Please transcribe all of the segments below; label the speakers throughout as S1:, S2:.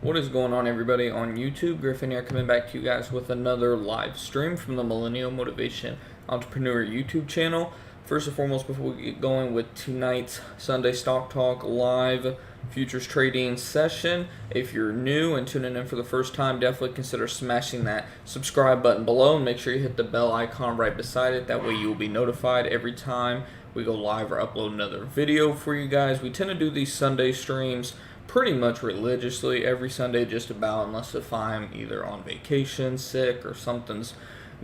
S1: What is going on, everybody on YouTube? Griffin here, coming back to you guys with another live stream from the Millennial Motivation Entrepreneur YouTube channel. First and foremost, before we get going with tonight's Sunday Stock Talk live futures trading session, if you're new and tuning in for the first time, definitely consider smashing that subscribe button below and make sure you hit the bell icon right beside it. That way you will be notified every time we go live or upload another video for you guys. We tend to do these Sunday streams pretty much religiously every Sunday, just about, unless if I'm either on vacation, sick, or something's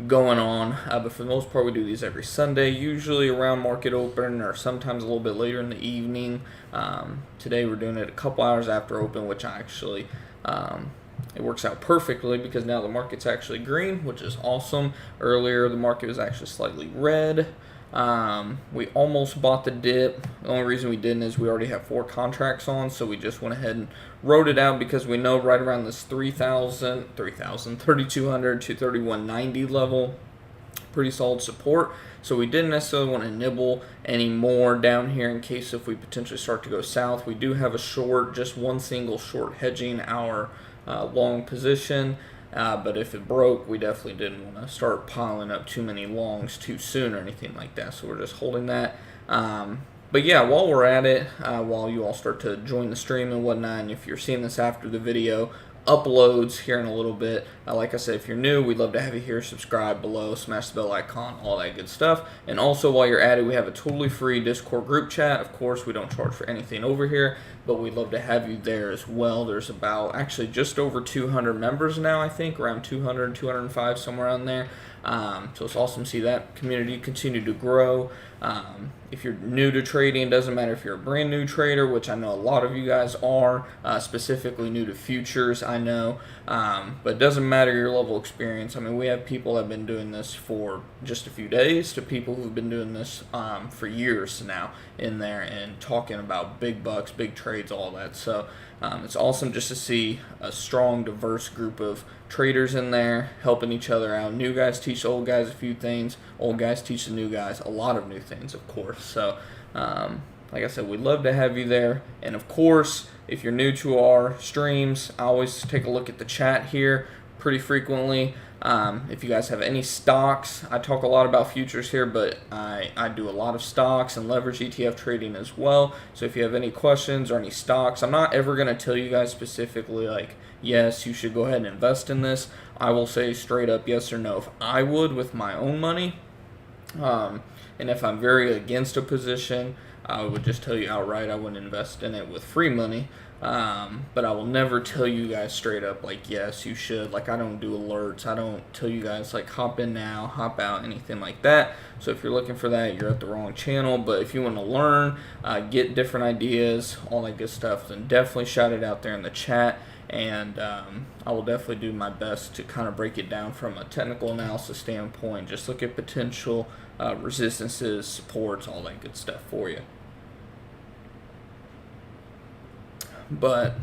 S1: going on. But for the most part, we do these every Sunday, usually around market open or sometimes a little bit later in the evening. Today we're doing it a couple hours after open, which actually it works out perfectly because now the market's actually green, which is awesome. Earlier the market was actually slightly red. We almost bought the dip. The only reason we didn't is we already have 4 contracts on, so we just went ahead and wrote it out because we know right around this 3,200 to 3190 level, pretty solid support. So we didn't necessarily want to nibble any more down here in case if we potentially start to go south. We do have a short, just one single short hedging our long position. But if it broke, we definitely didn't want to start piling up too many longs too soon or anything like that. So we're just holding that. But yeah, while we're at it, while you all start to join the stream and whatnot, and if you're seeing this after the video uploads here in a little bit, like I said, if you're new, we'd love to have you here. Subscribe below, smash the bell icon, all that good stuff. And also, while you're at it, we have a totally free Discord group chat. Of course, we don't charge for anything over here, but we'd love to have you there as well. There's about actually just over 200 members now, I think, around 200, 205, somewhere around there. So it's awesome to see that community continue to grow. If you're new to trading, it doesn't matter if you're a brand new trader, which I know a lot of you guys are, specifically new to futures, I know, but it doesn't matter your level of experience. I mean, we have people that have been doing this for just a few days to people who've been doing this for years now in there and talking about big bucks, big trades, all that. So it's awesome just to see a strong, diverse group of traders in there helping each other out. New guys teach old guys a few things, old guys teach the new guys a lot of new things, of course. So like I said, we'd love to have you there. And of course, if you're new to our streams, I always take a look at the chat here pretty frequently. If you guys have any stocks, I talk a lot about futures here, but I do a lot of stocks and leverage ETF trading as well. So if you have any questions or any stocks, I'm not ever going to tell you guys specifically like, yes, you should go ahead and invest in this. I will say straight up yes or no if I would with my own money. And if I'm very against a position, I would just tell you outright I wouldn't invest in it with free money. But I will never tell you guys straight up like, yes, you should. Like, I don't do alerts. I don't tell you guys like hop in now, hop out, anything like that. So if you're looking for that, you're at the wrong channel. But if you want to learn, get different ideas, all that good stuff, then definitely shout it out there in the chat. And I will definitely do my best to kind of break it down from a technical analysis standpoint. Just look at potential resistances, supports, all that good stuff for you. But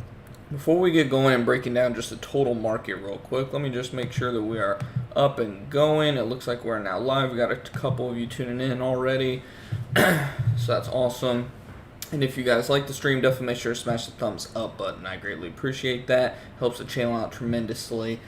S1: before we get going and breaking down just the total market real quick, let me just make sure that we are up and going. It looks like we're now live. We got a couple of you tuning in already, so that's awesome. And if you guys like the stream, definitely make sure to smash the thumbs up button. I greatly appreciate that. Helps the channel out tremendously.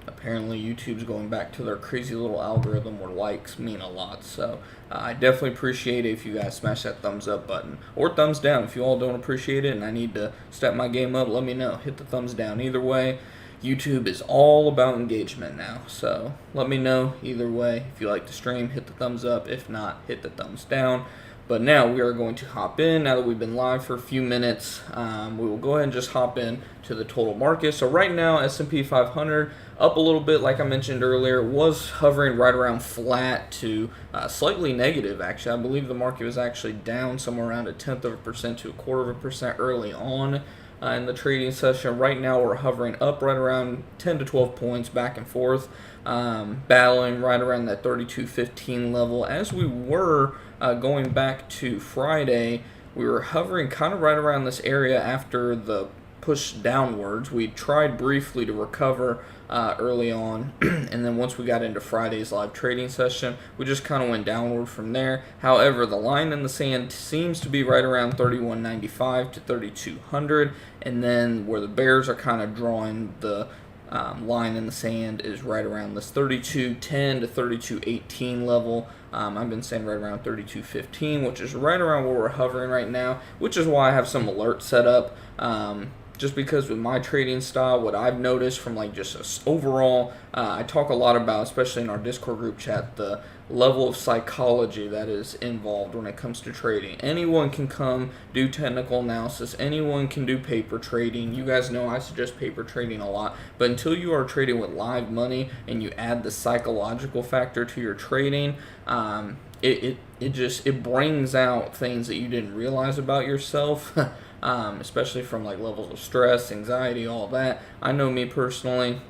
S1: Apparently YouTube's going back to their crazy little algorithm where likes mean a lot. So I definitely appreciate it if you guys smash that thumbs up button. Or thumbs down if you all don't appreciate it and I need to step my game up, let me know. Hit the thumbs down. Either way, YouTube is all about engagement now. So let me know either way. If you like the stream, hit the thumbs up. If not, hit the thumbs down. But now we are going to hop in. Now that we've been live for a few minutes, we will go ahead and just hop in to the total market. So right now, S&P 500 up a little bit, like I mentioned earlier, was hovering right around flat to slightly negative, actually. I believe the market was actually down somewhere around 0.1% to 0.25% early on in the trading session. Right now, we're hovering up right around 10 to 12 points back and forth, battling right around that 32.15 level. As we were going back to Friday, we were hovering kind of right around this area after the push downwards. We tried briefly to recover early on, and then once we got into Friday's live trading session, we just kind of went downward from there. However, the line in the sand seems to be right around 31.95 to 3200, and then where the bears are kind of drawing the line in the sand is right around this 32.10 to 32.18 level. I've been saying right around 32.15, which is right around where we're hovering right now, which is why I have some alerts set up. Just because with my trading style, what I've noticed from like just overall, I talk a lot about, especially in our Discord group chat, the level of psychology that is involved when it comes to trading. Anyone can come do technical analysis. Anyone can do paper trading. You guys know I suggest paper trading a lot, but until you are trading with live money and you add the psychological factor to your trading, it brings out things that you didn't realize about yourself. Especially from like levels of stress, anxiety, all that. I know me personally,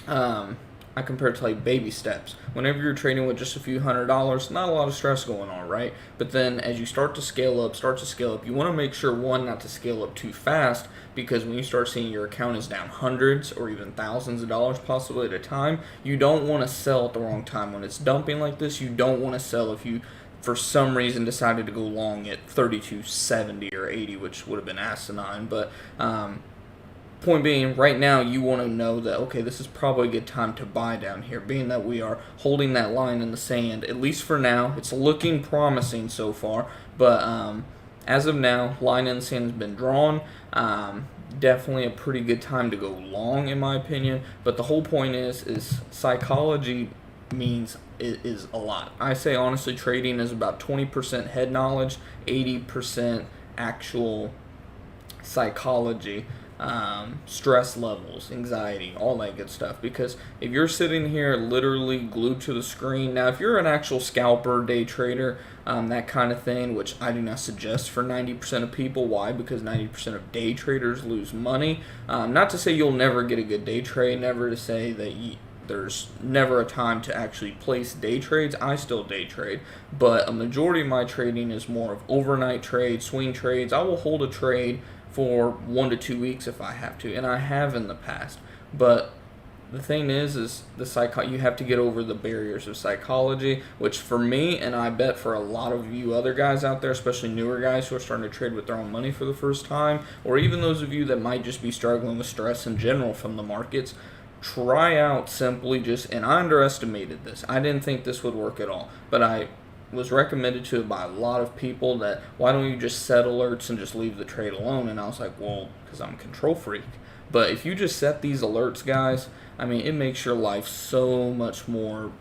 S1: I compare it to like baby steps. Whenever you're trading with just a few $100s, not a lot of stress going on, right? But then as you start to scale up, you want to make sure, one, not to scale up too fast, because when you start seeing your account is down hundreds or even thousands of dollars possibly at a time, you don't want to sell at the wrong time. When it's dumping like this, you don't want to sell if you for some reason decided to go long at 32.70 or 80, which would have been asinine. But point being, right now you want to know that, okay, this is probably a good time to buy down here, being that we are holding that line in the sand, at least for now. It's looking promising so far, but as of now, line in the sand has been drawn. Definitely a pretty good time to go long, in my opinion. But the whole point is psychology means is a lot. I say honestly, trading is about 20% head knowledge, 80% actual psychology, stress levels, anxiety, all that good stuff. Because if you're sitting here literally glued to the screen, now if you're an actual scalper, day trader, that kind of thing, which I do not suggest for 90% of people. Why? Because 90% of day traders lose money. Not to say you'll never get a good day trade, never to say that there's never a time to actually place day trades. I still day trade, but a majority of my trading is more of overnight trades, swing trades. I will hold a trade for 1 to 2 weeks if I have to, and I have in the past. But the thing is you have to get over the barriers of psychology, which for me, and I bet for a lot of you other guys out there, especially newer guys who are starting to trade with their own money for the first time, or even those of you that might just be struggling with stress in general from the markets, try out simply and I underestimated this. I didn't think this would work at all, but I was recommended to it by a lot of people that, why don't you just set alerts and just leave the trade alone? And I was like, well, because I'm a control freak. But if you just set these alerts, guys, I mean, it makes your life so much more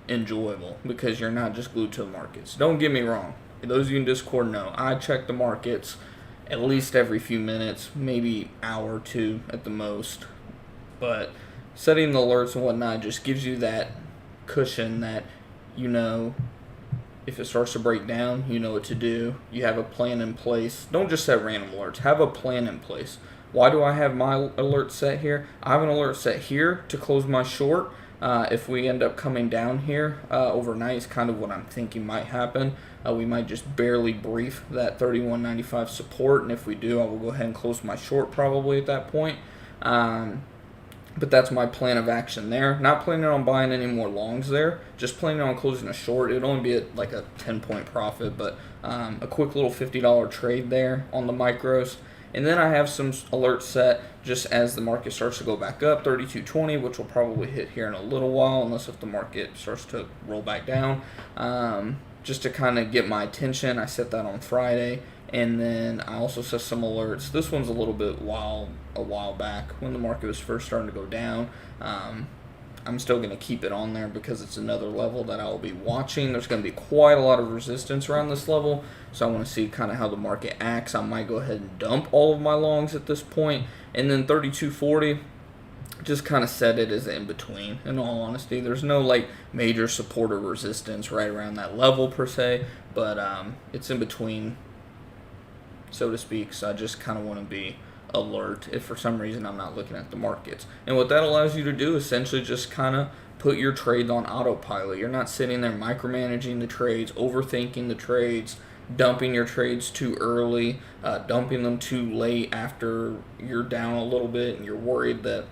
S1: enjoyable because you're not just glued to the markets. Don't get me wrong. Those of you in Discord know, I check the markets at least every few minutes, maybe hour or two at the most. But setting the alerts and whatnot just gives you that cushion that, you know, if it starts to break down, you know what to do. You have a plan in place. Don't just set random alerts. Have a plan in place. Why do I have my alert set here? I have an alert set here to close my short. If we end up coming down here overnight is kind of what I'm thinking might happen. We might just barely brief that 31.95 support, and if we do, I will go ahead and close my short probably at that point. But that's my plan of action there. Not planning on buying any more longs there. Just planning on closing a short. It'd only be like a 10-point profit, but a quick little $50 trade there on the micros. And then I have some alerts set just as the market starts to go back up, 32.20, which will probably hit here in a little while, unless if the market starts to roll back down. Just to kind of get my attention, I set that on Friday. And then I also set some alerts. This one's a little bit a while back when the market was first starting to go down. I'm still going to keep it on there because it's another level that I will be watching. There's going to be quite a lot of resistance around this level, so I want to see kind of how the market acts. I might go ahead and dump all of my longs at this point. And then 32.40, just kind of set it as in between. In all honesty, there's no like major support or resistance right around that level per se, but it's in between, so to speak. So I just kind of want to be alert if for some reason I'm not looking at the markets. And what that allows you to do is essentially just kind of put your trades on autopilot. You're not sitting there micromanaging the trades, overthinking the trades, dumping your trades too early, dumping them too late after you're down a little bit and you're worried that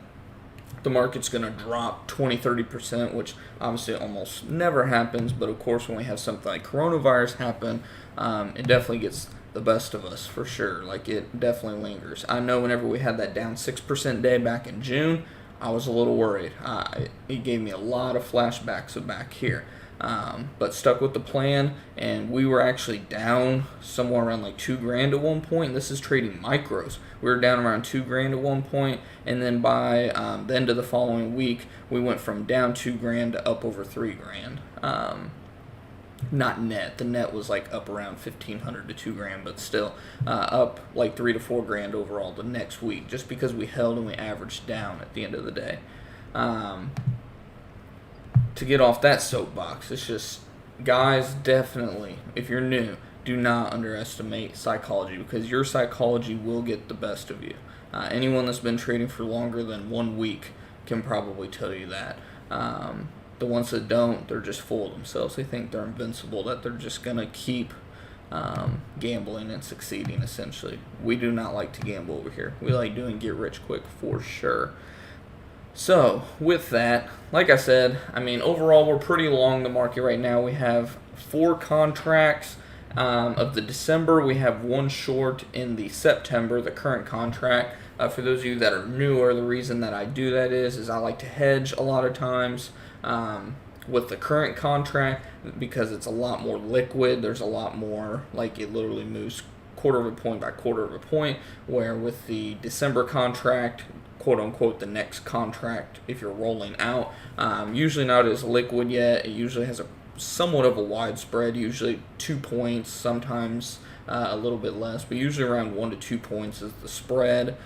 S1: the market's going to drop 20-30%, which obviously almost never happens. But of course, when we have something like coronavirus happen, it definitely gets the best of us for sure. Like, it definitely lingers. I know whenever we had that down 6% day back in June, I was a little worried. It gave me a lot of flashbacks of back here. But stuck with the plan, and we were actually down somewhere around like $2,000 at one point. This is trading micros. We were down around $2,000 at one point, and then by the end of the following week, we went from down $2,000 to up over $3,000. Not net. The net was like up around $1,500 to $2,000, but still up like $3,000 to $4,000 overall the next week, just because we held and we averaged down at the end of the day. To get off that soapbox, it's just, guys, definitely, if you're new, do not underestimate psychology, because your psychology will get the best of you. Anyone that's been trading for longer than 1 week can probably tell you that. The ones that don't, they're just full of themselves. They think they're invincible, that they're just going to keep gambling and succeeding, essentially. We do not like to gamble over here. We like doing get rich quick for sure. So, with that, like I said, I mean, overall, we're pretty long the market right now. We have 4 contracts of the December. We have 1 short in the September, the current contract. For those of you that are newer, the reason that I do that is I like to hedge a lot of times with the current contract, because it's a lot more liquid. There's a lot more, like, it literally moves quarter of a point by quarter of a point, where with the December contract, quote unquote, the next contract, if you're rolling out, usually not as liquid yet. It usually has a somewhat of a wide spread, usually 2 points, sometimes a little bit less, but usually around 1 to 2 points is the spread.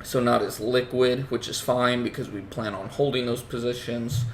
S1: So not as liquid, which is fine, because we plan on holding those positions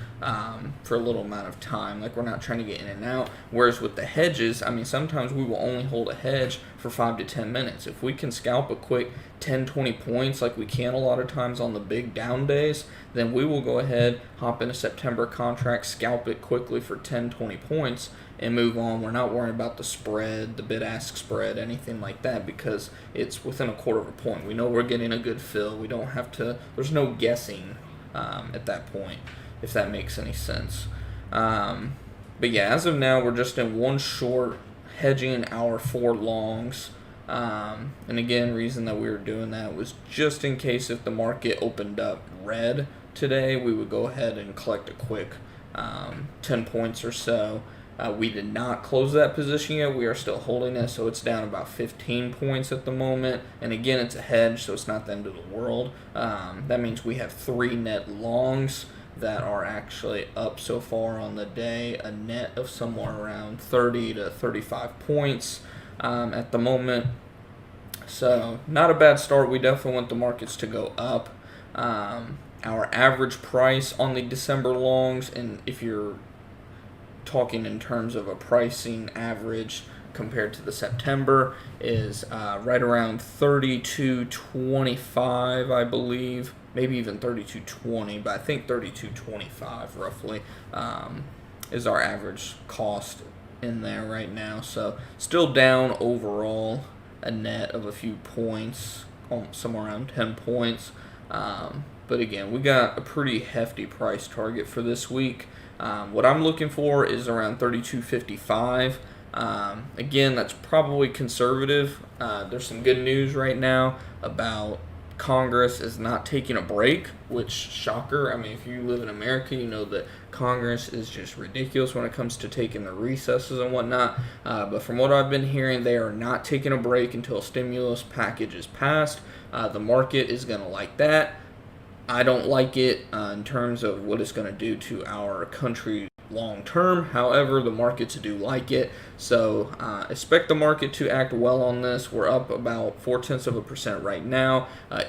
S1: for a little amount of time. Like, we're not trying to get in and out. Whereas with the hedges, I mean, sometimes we will only hold a hedge for 5 to 10 minutes. If we can scalp a quick 10, 20 points like we can a lot of times on the big down days, then we will go ahead, hop in a September contract, scalp it quickly for 10, 20 points, and move on. We're not worrying about the spread, the bid-ask spread, anything like that, because it's within a quarter of a point. We know we're getting a good fill. We don't have to, there's no guessing at that point, if that makes any sense. But yeah, as of now, we're just in 1 short, hedging our 4 longs. And again, reason that we were doing that was just in case if the market opened up red today, we would go ahead and collect a quick 10 points or so. We did not close that position yet. We are still holding it, so it's down about 15 points at the moment. And again, it's a hedge, so it's not the end of the world. That means we have 3 net longs that are actually up so far on the day, a net of somewhere around 30 to 35 points at the moment. So not a bad start. We definitely want the markets to go up. Our average price on the December longs, and if you're talking in terms of a pricing average compared to the September, is right around 32.25, I believe, maybe even 32.20, but I think 32.25 roughly is our average cost in there right now. So still down overall, a net of a few points, somewhere around 10 points. But again, we got a pretty hefty price target for this week. What I'm looking for is around 32.55. Again, that's probably conservative. There's some good news right now about Congress is not taking a break, which, shocker. I mean, if you live in America, you know that Congress is just ridiculous when it comes to taking the recesses and whatnot. But from what I've been hearing, they are not taking a break until a stimulus package is passed. The market is going to like that. I don't like it in terms of what it's going to do to our country long term. However, the markets do like it. So expect the market to act well on this. We're up about 0.4% right now.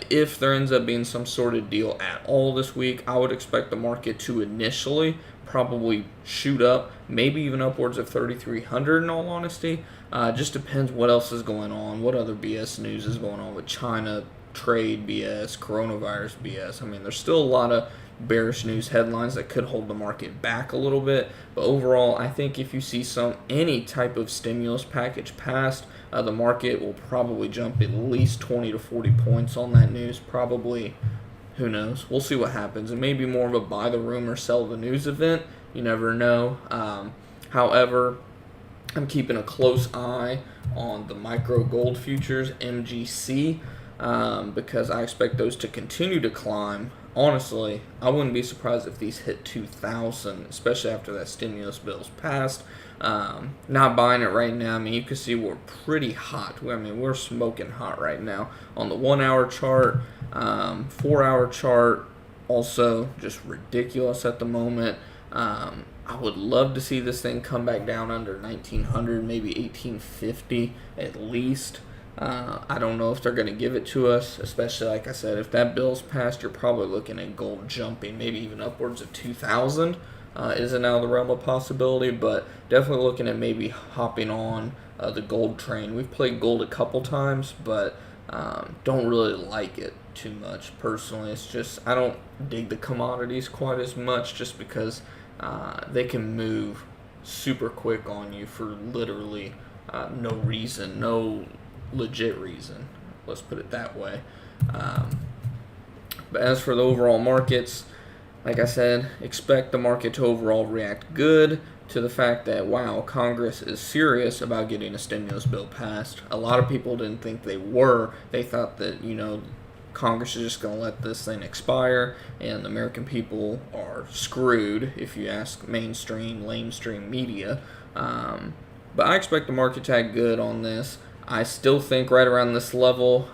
S1: If there ends up being some sort of deal at all this week, I would expect the market to initially probably shoot up, maybe even upwards of 3,300 in all honesty. Just depends what else is going on, what other BS news is going on with China, trade BS, coronavirus BS. I mean, there's still a lot of bearish news headlines that could hold the market back a little bit. But overall, I think if you see any type of stimulus package passed, the market will probably jump at least 20 to 40 points on that news. Probably, who knows? We'll see what happens. It may be more of a buy the rumor, sell the news event. You never know. However, I'm keeping a close eye on the micro gold futures, MGC, because I expect those to continue to climb. Honestly, I wouldn't be surprised if these hit 2,000, especially after that stimulus bill's passed. Not buying it right now. I mean, you can see we're pretty hot. I mean, we're smoking hot right now on the 1 hour chart, 4 hour chart. Also, just ridiculous at the moment. I would love to see this thing come back down under 1900, maybe 1850 at least. I don't know if they're going to give it to us, especially, like I said, if that bill's passed, you're probably looking at gold jumping, maybe even upwards of 2,000. Isn't out of the realm of possibility, but definitely looking at maybe hopping on the gold train. We've played gold a couple times, but don't really like it too much personally. It's just, I don't dig the commodities quite as much just because they can move super quick on you for literally no reason, no legit reason. Let's put it that way. But as for the overall markets, like I said, expect the market to overall react good to the fact that, wow, Congress is serious about getting a stimulus bill passed. A lot of people didn't think they were. They thought that, Congress is just going to let this thing expire, and the American people are screwed, if you ask lamestream media. But I expect the market to act good on this. I still think right around this level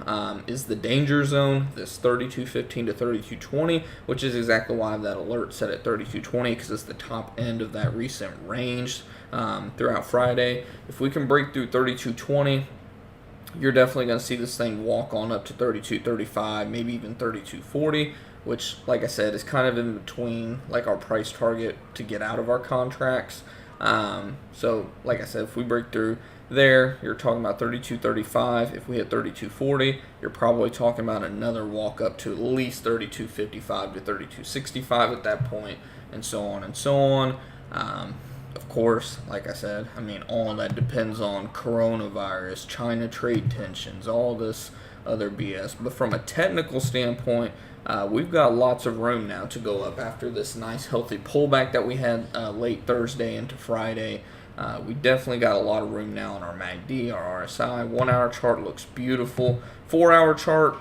S1: is the danger zone, this 32.15 to 32.20, which is exactly why that alert set at 32.20, because it's the top end of that recent range throughout Friday. If we can break through 32.20, you're definitely going to see this thing walk on up to 32.35, maybe even 32.40, which, like I said, is kind of in between like our price target to get out of our contracts. So, like I said, if we break through there, you're talking about 32.35. If we hit 32.40, you're probably talking about another walk up to at least 32.55 to 32.65 at that point, and so on and so on. Of course, like I said, I mean, all that depends on coronavirus, China trade tensions, all this other BS. But from a technical standpoint, we've got lots of room now to go up after this nice healthy pullback that we had late Thursday into Friday. We definitely got a lot of room now on our MACD, our RSI. 1 hour chart looks beautiful. 4 hour chart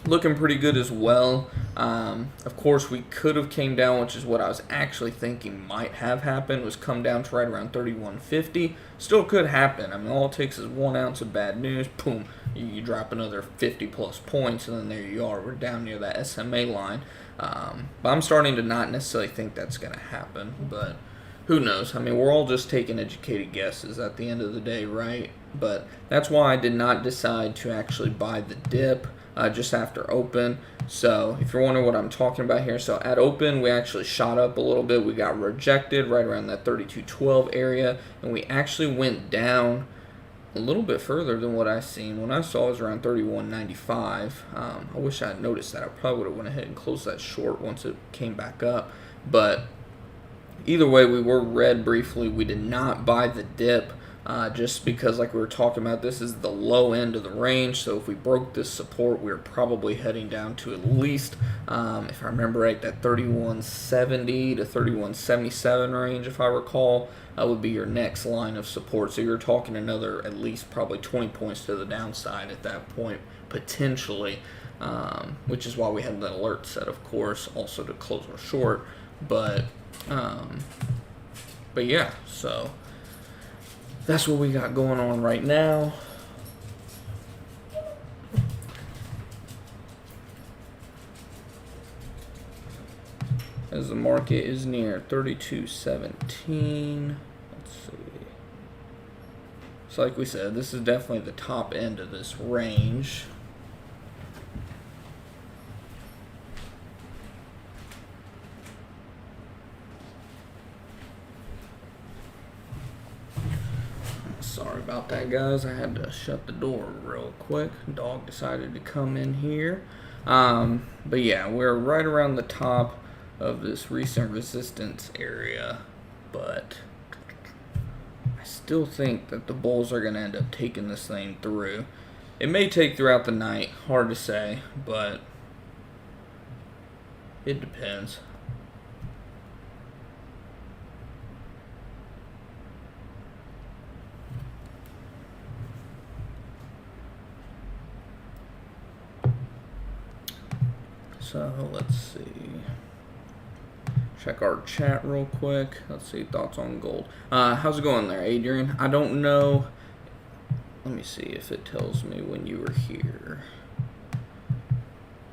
S1: looking pretty good as well. Of course, we could have came down, which is what I was actually thinking might have happened, was come down to right around 31.50. Still could happen. I mean, all it takes is 1 ounce of bad news. Boom, you drop another 50 plus points, and then there you are. We're down near that SMA line. But I'm starting to not necessarily think that's going to happen, but who knows? I mean, we're all just taking educated guesses at the end of the day, right? But that's why I did not decide to actually buy the dip just after open. So if you're wondering what I'm talking about here, so at open, we actually shot up a little bit. We got rejected right around that 32.12 area, and we actually went down a little bit further than what I seen. When I saw it was around 31.95. I wish I had noticed that. I probably would have went ahead and closed that short once it came back up. But either way, we were red briefly. We did not buy the dip just because, like we were talking about, this is the low end of the range. So if we broke this support, we were probably heading down to at least, if I remember right, that 31.70 to 31.77 range, if I recall, would be your next line of support. So you're talking another at least probably 20 points to the downside at that point, potentially, which is why we had that alert set, of course, also to close our short. But yeah, so that's what we got going on right now. As the market is near 32.17. Let's see. So like we said, this is definitely the top end of this range. Sorry about that, guys. I had to shut the door real quick. Dog decided to come in here. But yeah, we're right around the top of this recent resistance area, but I still think that the bulls are going to end up taking this thing through. It may take throughout the night, hard to say, but it depends. So let's see. Check our chat real quick. Let's see, thoughts on gold. How's it going there, Adrian? I don't know. Let me see if it tells me when you were here.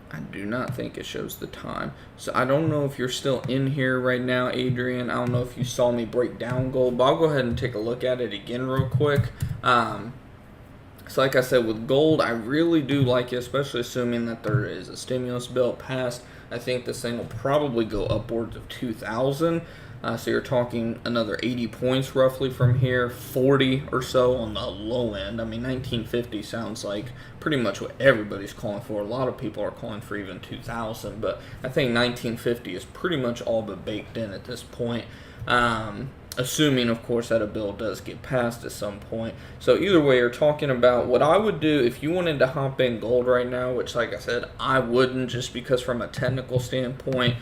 S1: I do not think it shows the time. So I don't know if you're still in here right now, Adrian. I don't know if you saw me break down gold, but I'll go ahead and take a look at it again real quick. So like I said, with gold, I really do like it, especially assuming that there is a stimulus bill passed. I think this thing will probably go upwards of 2,000. So you're talking another 80 points roughly from here, 40 or so on the low end. I mean, 1950 sounds like pretty much what everybody's calling for. A lot of people are calling for even 2,000, but I think 1950 is pretty much all but baked in at this point. Assuming, of course, that a bill does get passed at some point. So either way, you're talking about what I would do if you wanted to hop in gold right now, which, like I said, I wouldn't, just because from a technical standpoint,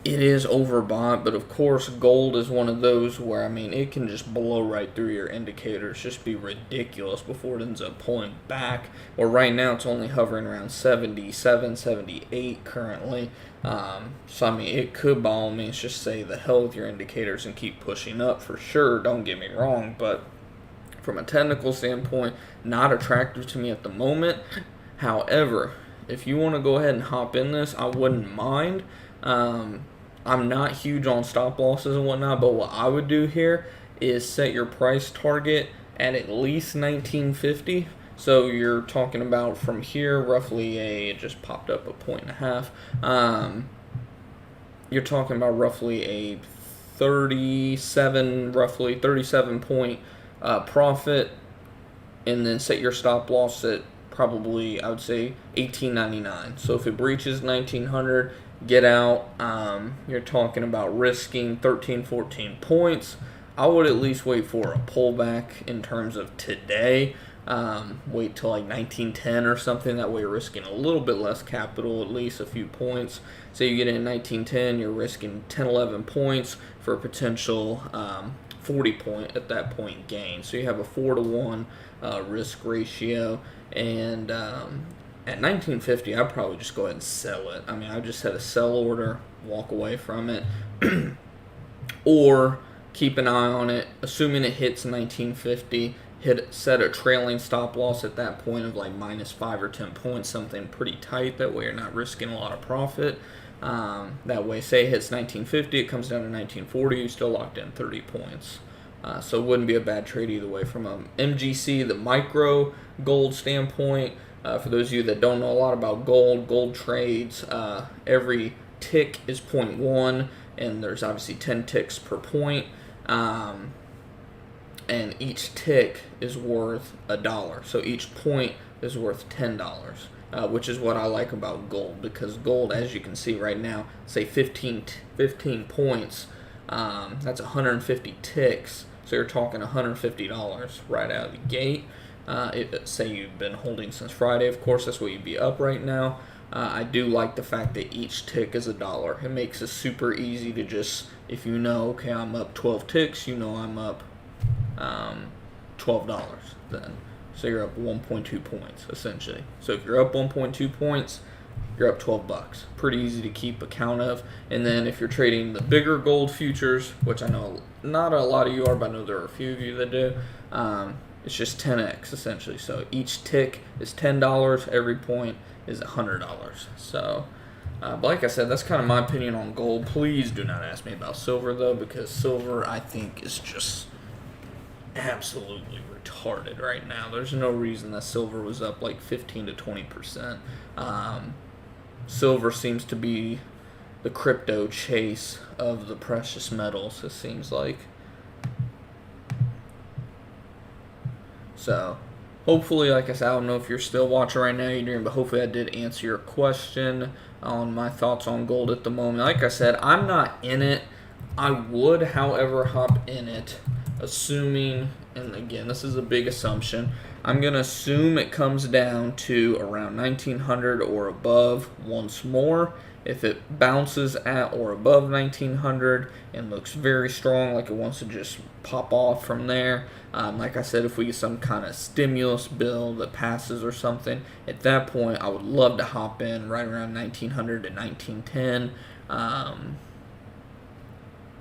S1: it is overbought. But of course, gold is one of those where, I mean, it can just blow right through your indicators, just be ridiculous before it ends up pulling back. Or right now, it's only hovering around 77, 78 currently. So I mean, it could by all means just say the hell with your indicators and keep pushing up for sure, don't get me wrong, but from a technical standpoint, not attractive to me at the moment. However, if you want to go ahead and hop in this, I wouldn't mind. I'm not huge on stop losses and whatnot, but what I would do here is set your price target at least 1950. So you're talking about from here, roughly it just popped up 1.5. You're talking about roughly a 37 point profit, and then set your stop loss at probably, I would say, $18.99. So if it breaches 1900, get out. You're talking about risking 13, 14 points. I would at least wait for a pullback in terms of today. Wait till like 1910 or something. That way you're risking a little bit less capital, at least a few points. Say you get in 1910, you're risking 10, 11 points for a potential 40 point at that point gain. So you have a 4-to-1 risk ratio. And at 1950, I'd probably just go ahead and sell it. I mean, I just set a sell order, walk away from it, or keep an eye on it. Assuming it hits 1950, set a trailing stop loss at that point of like -5 or 10 points, something pretty tight. That way you're not risking a lot of profit. That way, say it hits 1950, it comes down to 1940, you still locked in 30 points. So it wouldn't be a bad trade either way. From a MGC, the micro gold standpoint, for those of you that don't know a lot about gold trades, every tick is 0.1, and there's obviously 10 ticks per point. And each tick is worth $1. So each point is worth $10, which is what I like about gold, because gold, as you can see right now, say 15 points, that's 150 ticks. So you're talking $150 right out of the gate. Say you've been holding since Friday, of course, that's what you'd be up right now. I do like the fact that each tick is $1. It makes it super easy to just, if you know, okay, I'm up 12 ticks, you know I'm up $12 then. So you're up 1.2 points, essentially. So if you're up 1.2 points, you're up $12. Pretty easy to keep account of. And then if you're trading the bigger gold futures, which I know not a lot of you are, but I know there are a few of you that do, it's just 10x, essentially. So each tick is $10, every point is $100. So, but like I said, that's kind of my opinion on gold. Please do not ask me about silver, though, because silver, I think, is just absolutely retarded right now. There's no reason that silver was up like 15 to 20%. Silver seems to be the crypto chase of the precious metals, it seems like. So hopefully, like I said, I don't know if you're still watching right now, Adrian, but hopefully I did answer your question on my thoughts on gold at the moment. Like I said, I'm not in it. I would, however, hop in it, assuming, and again, this is a big assumption, I'm going to assume it comes down to around 1900 or above once more. If it bounces at or above 1900 and looks very strong, like it wants to just pop off from there, like I said, if we get some kind of stimulus bill that passes or something, at that point I would love to hop in right around 1900 to 1910.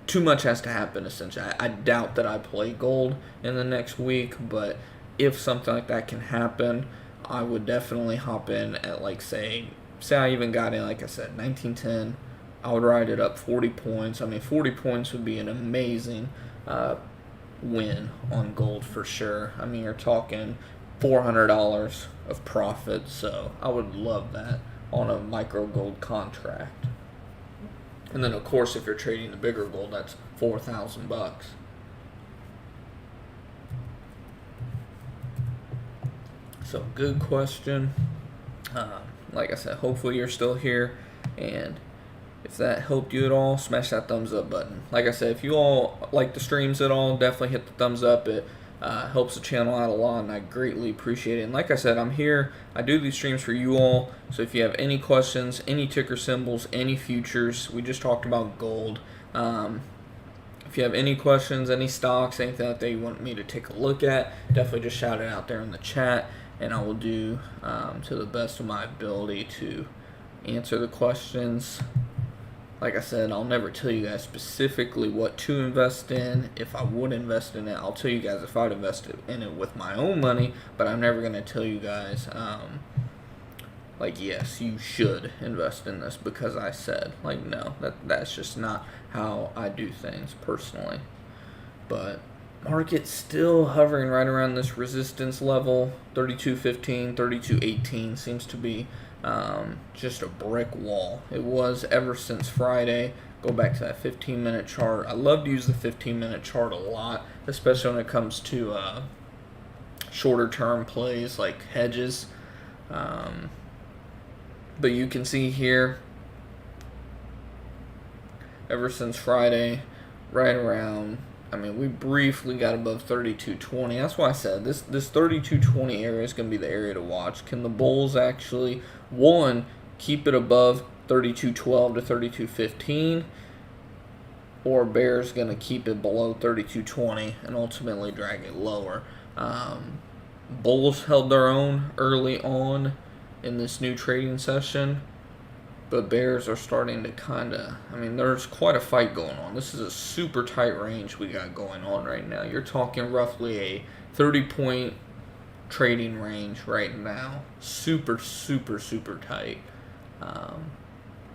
S1: Too much has to happen, essentially. I doubt that I play gold in the next week, but if something like that can happen, I would definitely hop in at, like, say I even got in, like I said, 1910. I would ride it up 40 points. I mean, 40 points would be an amazing win on gold for sure. I mean, you're talking $400 of profit, so I would love that on a micro gold contract. And then, of course, if you're trading the bigger gold, that's $4,000. So, good question. Like I said, hopefully you're still here, and if that helped you at all, smash that thumbs up button. Like I said, if you all like the streams at all, definitely hit the thumbs up. It helps the channel out a lot, and I greatly appreciate it. And like I said, I'm here. I do these streams for you all, so if you have any questions, any ticker symbols, any futures, we just talked about gold. If you have any questions, any stocks, anything like that you want me to take a look at, definitely just shout it out there in the chat, and I will do to the best of my ability to answer the questions. Like I said, I'll never tell you guys specifically what to invest in. If I would invest in it, I'll tell you guys if I'd invest in it with my own money, but I'm never going to tell you guys, like, yes, you should invest in this because I said. Like, no, that's just not how I do things personally. But market's still hovering right around this resistance level. 32.15, 32.18 seems to be just a brick wall. It was ever since Friday. Go back to that 15-minute chart. I love to use the 15-minute chart a lot, especially when it comes to shorter term plays like hedges. But you can see here, ever since Friday, right around, I mean, we briefly got above 32.20. That's why I said this 32.20 area is going to be the area to watch. Can the bulls actually, one, keep it above 32.12 to 32.15, or bears going to keep it below 32.20 and ultimately drag it lower? Bulls held their own early on in this new trading session, but bears are starting to kind of, I mean, there's quite a fight going on. This is a super tight range we got going on right now. You're talking roughly a 30-point trading range right now. Super, super, super tight.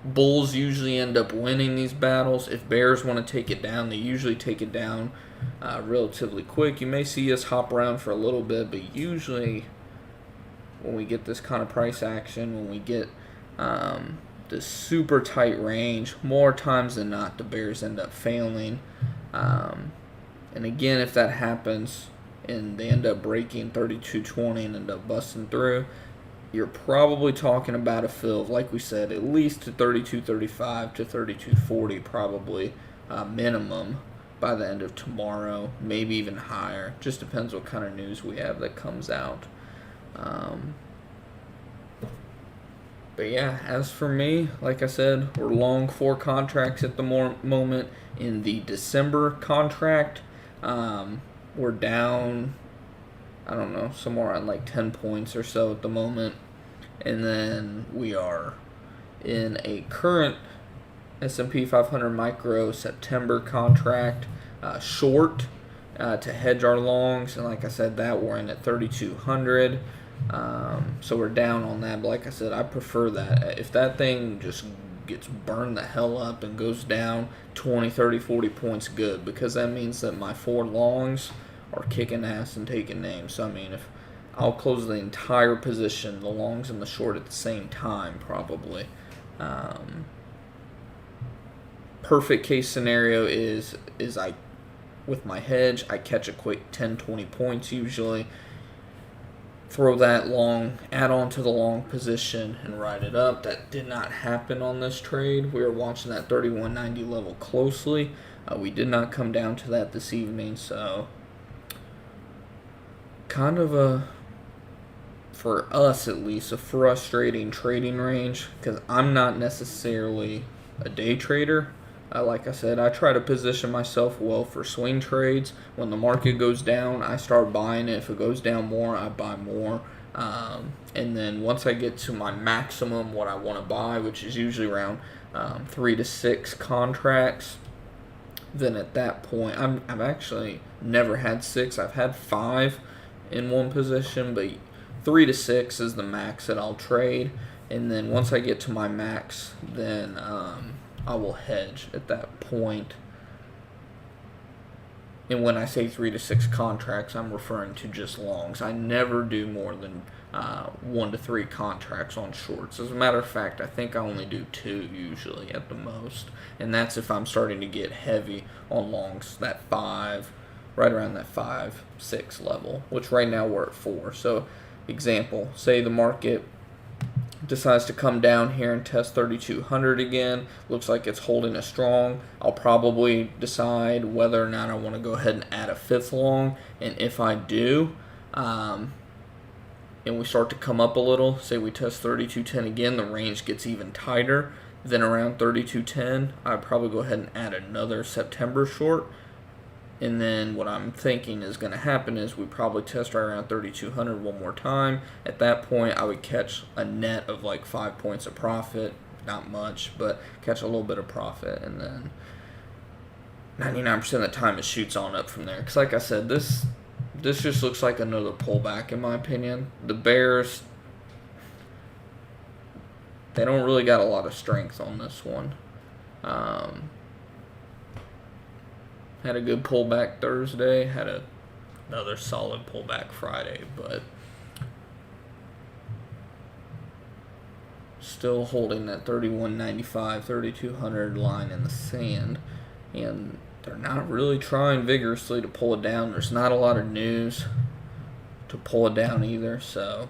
S1: Bulls usually end up winning these battles. If bears want to take it down, they usually take it down relatively quick. You may see us hop around for a little bit, but usually when we get this kind of price action, when we get this super tight range, more times than not, the bears end up failing. And again, if that happens and they end up breaking 32.20 and end up busting through, you're probably talking about a fill of, like we said, at least to 32.35 to 32.40 probably minimum by the end of tomorrow, maybe even higher. Just depends what kind of news we have that comes out. But yeah, as for me, like I said, we're long 4 contracts at the moment. In the December contract, we're down, I don't know, somewhere on like 10 points or so at the moment. And then we are in a current S&P 500 micro September contract, short to hedge our longs. And like I said, that we're in at 3,200. So we're down on that, but like I said, I prefer that. If that thing just gets burned the hell up and goes down 20, 30, 40 points, good, because that means that my 4 longs are kicking ass and taking names. So I mean, if I'll close the entire position, the longs and the short at the same time, probably. Perfect case scenario is I, with my hedge, I catch a quick 10, 20 points usually. throw that long, add on to the long position and ride it up. That did not happen on this trade. We were watching that 31.90 level closely. We did not come down to that this evening, so kind of a, for us at least, a frustrating trading range because I'm not necessarily a day trader. Like I said, I try to position myself well for swing trades. When the market goes down, I start buying it. If it goes down more, I buy more. And then once I get to my maximum, what I want to buy, which is usually around 3 to 6 contracts, then at that point, I've actually never had 6. I've had 5 in one position, but 3 to 6 is the max that I'll trade. And then once I get to my max, then I will hedge at that point. And when I say 3 to 6 contracts, I'm referring to just longs. I never do more than 1 to 3 contracts on shorts. As a matter of fact, I think I only do 2 usually at the most. And that's if I'm starting to get heavy on longs, that 5, right around that 5, 6 level, which right now we're at 4. So, example, say the market decides to come down here and test 3,200 again. Looks like it's holding us strong. I'll probably decide whether or not I want to go ahead and add a 5th long. And if I do, and we start to come up a little, say we test 3,210 again, the range gets even tighter. Then around 3,210, I'd probably go ahead and add another September short. And then what I'm thinking is going to happen is we probably test right around 3,200 one more time. At that point, I would catch a net of like 5 points of profit. Not much, but catch a little bit of profit. And then 99% of the time it shoots on up from there. Because like I said, this just looks like another pullback in my opinion. The bears, they don't really got a lot of strength on this one. Had a good pullback Thursday, had another solid pullback Friday, but still holding that 31.95, 3,200 line in the sand, and they're not really trying vigorously to pull it down. There's not a lot of news to pull it down either, so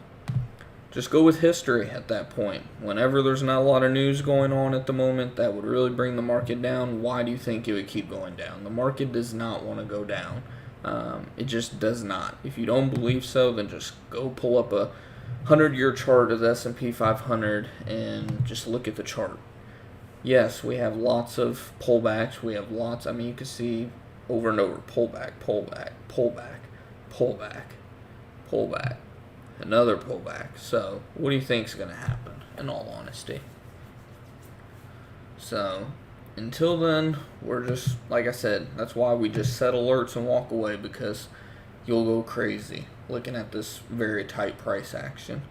S1: just go with history at that point. Whenever there's not a lot of news going on at the moment that would really bring the market down, why do you think it would keep going down? The market does not want to go down. It just does not. If you don't believe so, then just go pull up a 100-year chart of the S&P 500 and just look at the chart. Yes, we have lots of pullbacks. We have lots. I mean, you can see over and over, pullback, pullback, pullback, pullback, pullback. Another pullback. So, what do you think is going to happen, in all honesty? So, until then, we're just, like I said, that's why we just set alerts and walk away, because you'll go crazy looking at this very tight price action.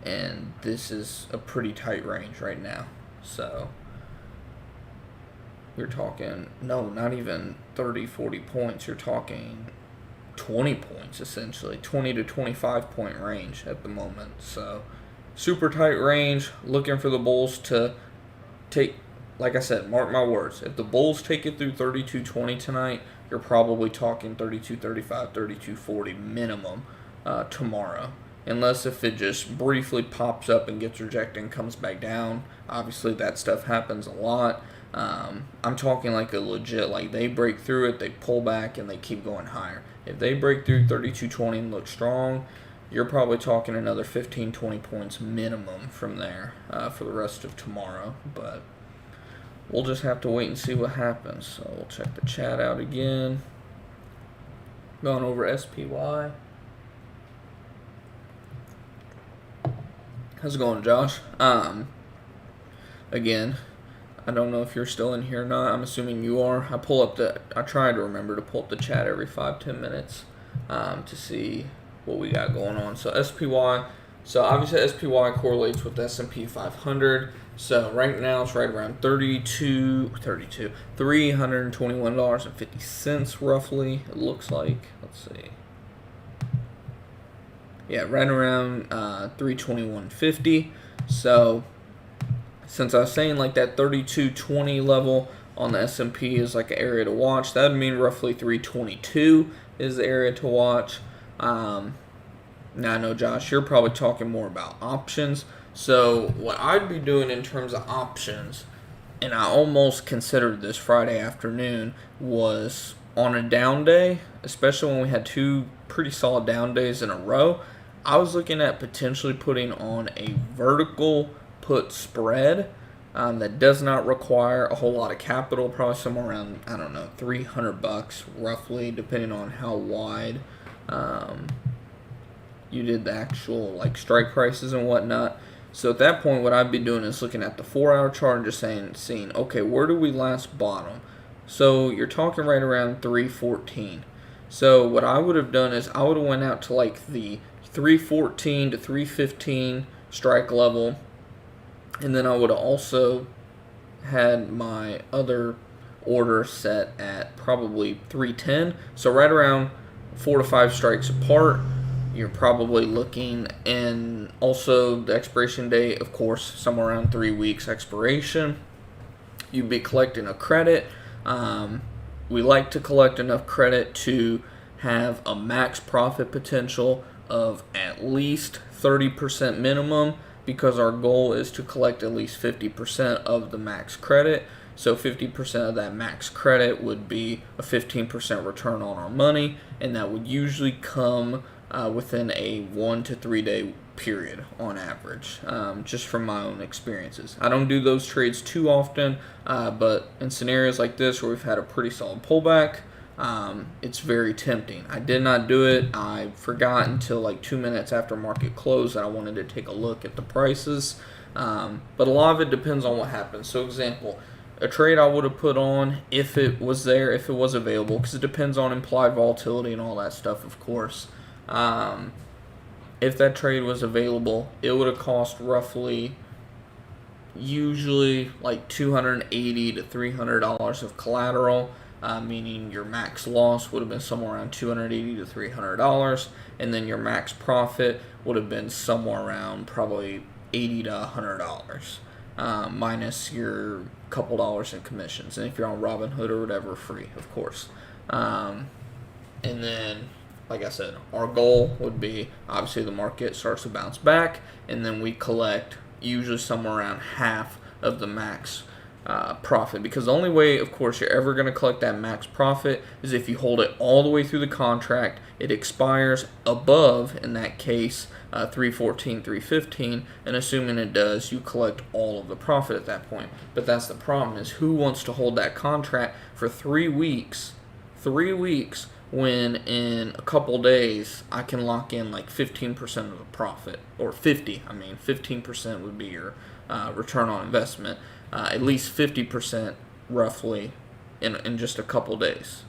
S1: And this is a pretty tight range right now. So, you're talking, no, not even 30, 40 points. You're talking 20 points, essentially 20 to 25 point range at the moment. So super tight range, looking for the bulls to take, like I said, mark my words, if the bulls take it through 32.20 tonight, you're probably talking 32.35, 32.40 minimum tomorrow, unless if it just briefly pops up and gets rejected and comes back down. Obviously that stuff happens a lot. I'm talking like a legit, like they break through it, they pull back, and they keep going higher. If they break through 32.20 and look strong, you're probably talking another 15, 20 points minimum from there for the rest of tomorrow. But we'll just have to wait and see what happens. So we'll check the chat out again. Going over SPY. How's it going, Josh? Again, I don't know if you're still in here or not. I'm assuming you are. I try to remember to pull up the chat every 5-10 minutes to see what we got going on. So SPY. So obviously SPY correlates with the S&P 500. So right now it's right around $321.50 roughly. It looks like. Let's see. Yeah, right around $321.50. So since I was saying like that 32.20 level on the S&P is like an area to watch, that would mean roughly 322 is the area to watch. Now I know, Josh, you're probably talking more about options. So what I'd be doing in terms of options, and I almost considered this Friday afternoon, was on a down day, especially when we had two pretty solid down days in a row. I was looking at potentially putting on a vertical put spread that does not require a whole lot of capital, probably somewhere around, I don't know, $300 roughly, depending on how wide um, you did the actual like strike prices and whatnot. So at that point, what I'd be doing is looking at the 4 hour chart and just seeing, okay, where do we last bottom? So you're talking right around 314. So what I would have done is I would have went out to like the 314 to 315 strike level, and then I would have also had my other order set at probably 310. So right around 4 to 5 strikes apart. You're probably looking, and also the expiration date, of course, somewhere around 3 weeks expiration. You'd be collecting a credit. We like to collect enough credit to have a max profit potential of at least 30% minimum, because our goal is to collect at least 50% of the max credit. So 50% of that max credit would be a 15% return on our money, and that would usually come within a 1 to 3 day period on average, just from my own experiences. I don't do those trades too often, but in scenarios like this where we've had a pretty solid pullback, it's very tempting. I did not do it. I forgot until like 2 minutes after market close that I wanted to take a look at the prices, but a lot of it depends on what happens. So example, a trade I would have put on if it was there, if it was available, because it depends on implied volatility and all that stuff, of course. If that trade was available, it would have cost roughly, usually like $280 to $300 of collateral, meaning your max loss would have been somewhere around $280 to $300, and then your max profit would have been somewhere around probably $80 to $100, minus your couple dollars in commissions, and if you're on Robinhood or whatever, free, of course. And then, like I said, our goal would be, obviously the market starts to bounce back, and then we collect usually somewhere around half of the max profit, because the only way, of course, you're ever going to collect that max profit is if you hold it all the way through the contract. It expires above, in that case, 314, 315, and assuming it does, you collect all of the profit at that point. But that's the problem, is who wants to hold that contract for 3 weeks, 3 weeks, when in a couple days I can lock in like 15% of the profit, or 15% would be your return on investment, at least 50% roughly in just a couple days.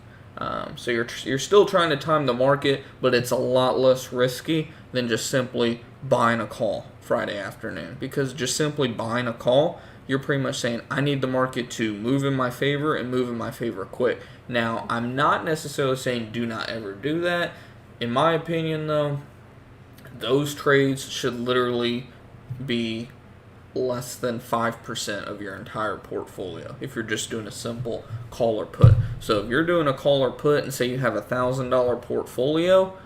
S1: So you're still trying to time the market, but it's a lot less risky than just simply buying a call Friday afternoon, because just simply buying a call, you're pretty much saying, I need the market to move in my favor and move in my favor quick. Now, I'm not necessarily saying do not ever do that. In my opinion, though, those trades should literally be less than 5% of your entire portfolio if you're just doing a simple call or put. So if you're doing a call or put and say you have $1,000 portfolio,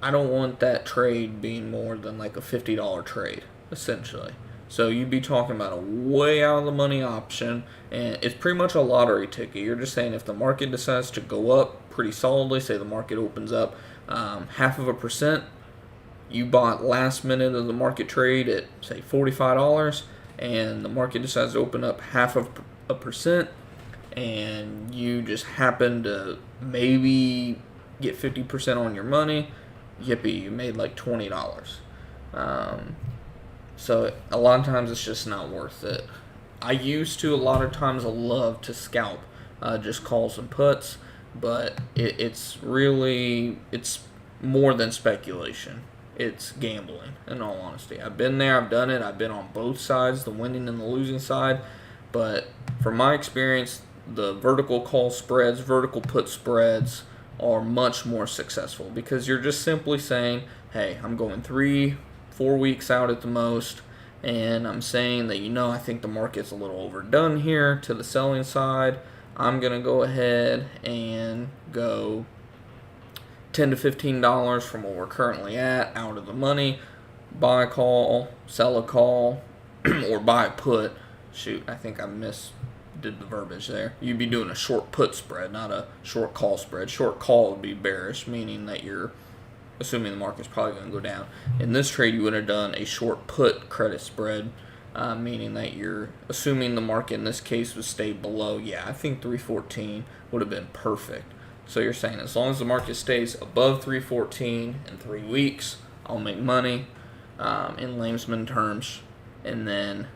S1: I don't want that trade being more than like a $50 trade, essentially. So you'd be talking about a way out of the money option, and it's pretty much a lottery ticket. You're just saying if the market decides to go up pretty solidly, say the market opens up 0.5%, you bought last minute of the market trade at say $45, and the market decides to open up 0.5%, and you just happen to maybe get 50% on your money, yippee, you made like $20. So a lot of times it's just not worth it. I used to, a lot of times I love to scalp just calls and puts, but it's more than speculation. It's gambling, in all honesty. I've been there, I've done it, I've been on both sides, the winning and the losing side, but from my experience, the vertical call spreads, vertical put spreads are much more successful, because you're just simply saying, hey, I'm going 3-4 weeks out at the most, and I'm saying that, I think the market's a little overdone here to the selling side. I'm going to go ahead and go $10 to $15 from where we're currently at, out of the money, buy a call, sell a call, or buy a put. Shoot, I think I did the verbiage there. You'd be doing a short put spread, not a short call spread. Short call would be bearish, meaning that you're assuming the market's probably going to go down. In this trade, you would have done a short put credit spread, meaning that you're assuming the market in this case would stay below. Yeah, I think 314 would have been perfect. So you're saying as long as the market stays above 314 in 3 weeks, I'll make money in layman's terms. And then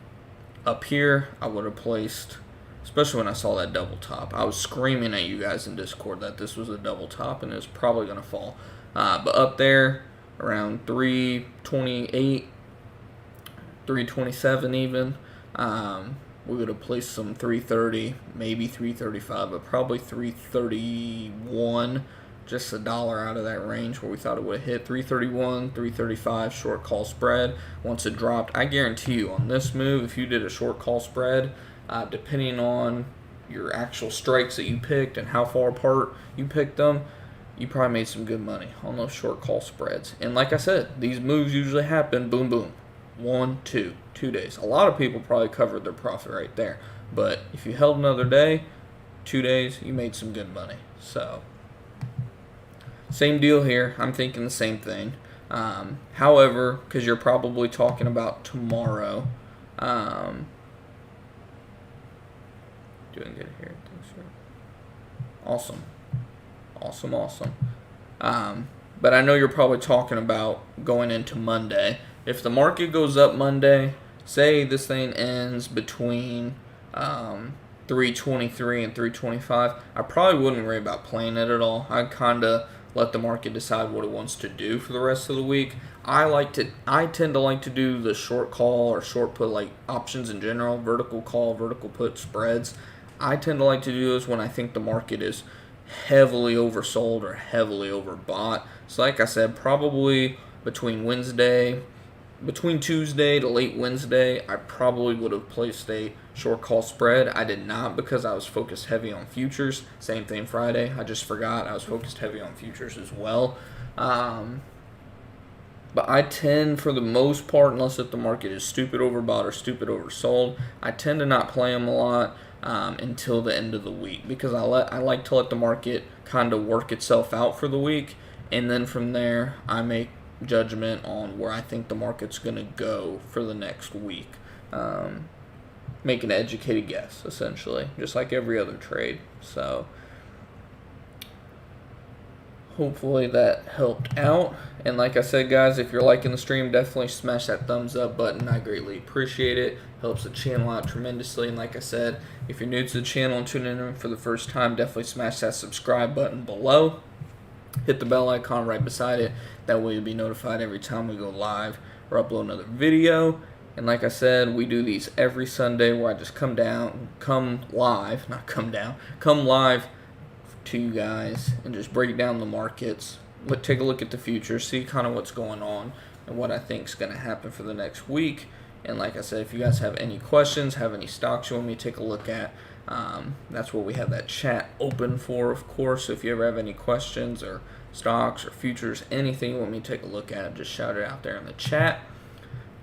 S1: up here, I would have placed, especially when I saw that double top, I was screaming at you guys in Discord that this was a double top and it was probably going to fall. But up there, around 328, 327 even, we would have placed some 330, maybe 335, but probably 331, just $1 out of that range where we thought it would have hit. 331, 335 short call spread. Once it dropped, I guarantee you on this move, if you did a short call spread, depending on your actual strikes that you picked and how far apart you picked them, you probably made some good money on those short call spreads. And like I said, these moves usually happen boom, boom. 1, 2 days. A lot of people probably covered their profit right there. But if you held another day, 2 days, you made some good money. So, same deal here. I'm thinking the same thing. However, because you're probably talking about tomorrow. Doing good here. Awesome. But I know you're probably talking about going into Monday. If the market goes up Monday, say this thing ends between 323 and 325, I probably wouldn't worry about playing it at all. I'd kind of let the market decide what it wants to do for the rest of the week. I tend to like to do the short call or short put, like options in general, vertical call, vertical put spreads. I tend to like to do this when I think the market is heavily oversold or heavily overbought. So like I said, probably between Tuesday to late Wednesday, I probably would have placed a short call spread. I did not because I was focused heavy on futures. Same thing Friday. I just forgot I was focused heavy on futures as well. But I tend, for the most part, unless if the market is stupid overbought or stupid oversold, I tend to not play them a lot until the end of the week because I like to let the market kind of work itself out for the week, and then from there I make judgment on where I think the market's going to go for the next week. Make an educated guess, essentially, just like every other trade. So hopefully that helped out. And like I said, guys, if you're liking the stream, definitely smash that thumbs up button. I greatly appreciate it. Helps the channel out tremendously. And like I said, if you're new to the channel and tuning in for the first time, definitely smash that subscribe button below. Hit the bell icon right beside it. That way you'll be notified every time we go live or upload another video. And like I said, we do these every Sunday where I just come live to you guys and just break down the markets. Take a look at the future, see kind of what's going on and what I think is going to happen for the next week. And like I said, if you guys have any questions, have any stocks you want me to take a look at, that's what we have that chat open for, of course. So if you ever have any questions or stocks or futures, anything you want me to take a look at, just shout it out there in the chat.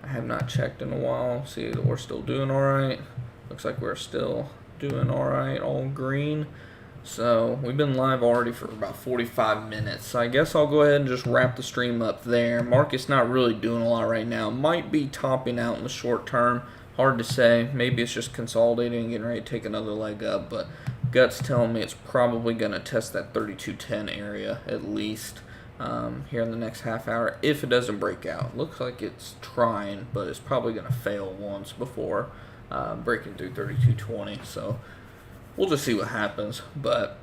S1: I have not checked in a while. See that we're still doing all right. Looks like we're still doing all right, all green. So we've been live already for about 45 minutes. So I guess I'll go ahead and just wrap the stream up there. Market's not really doing a lot right now. Might be topping out in the short term. Hard to say. Maybe it's just consolidating and getting ready to take another leg up. But guts telling me it's probably going to test that 3210 area at least here in the next half hour if it doesn't break out. Looks like it's trying, but it's probably going to fail once before breaking through 3220. So we'll just see what happens. But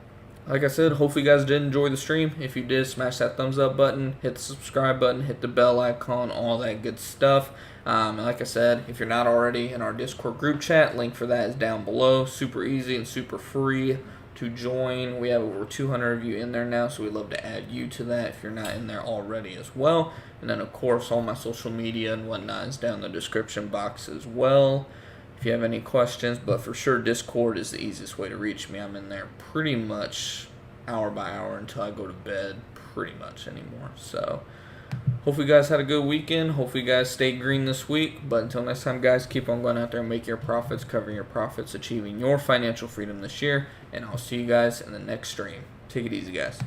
S1: like I said, hopefully you guys did enjoy the stream. If you did, smash that thumbs up button, hit the subscribe button, hit the bell icon, all that good stuff. And like I said, if you're not already in our Discord group chat, link for that is down below. Super easy and super free to join. We have over 200 of you in there now, so we'd love to add you to that if you're not in there already as well. And then, of course, all my social media and whatnot is down in the description box as well if you have any questions. But for sure, Discord is the easiest way to reach me. I'm in there pretty much hour by hour until I go to bed pretty much anymore. So hopefully you guys had a good weekend. Hopefully you guys stay green this week. But until next time, guys, keep on going out there and make your profits, covering your profits, achieving your financial freedom this year. And I'll see you guys in the next stream. Take it easy, guys.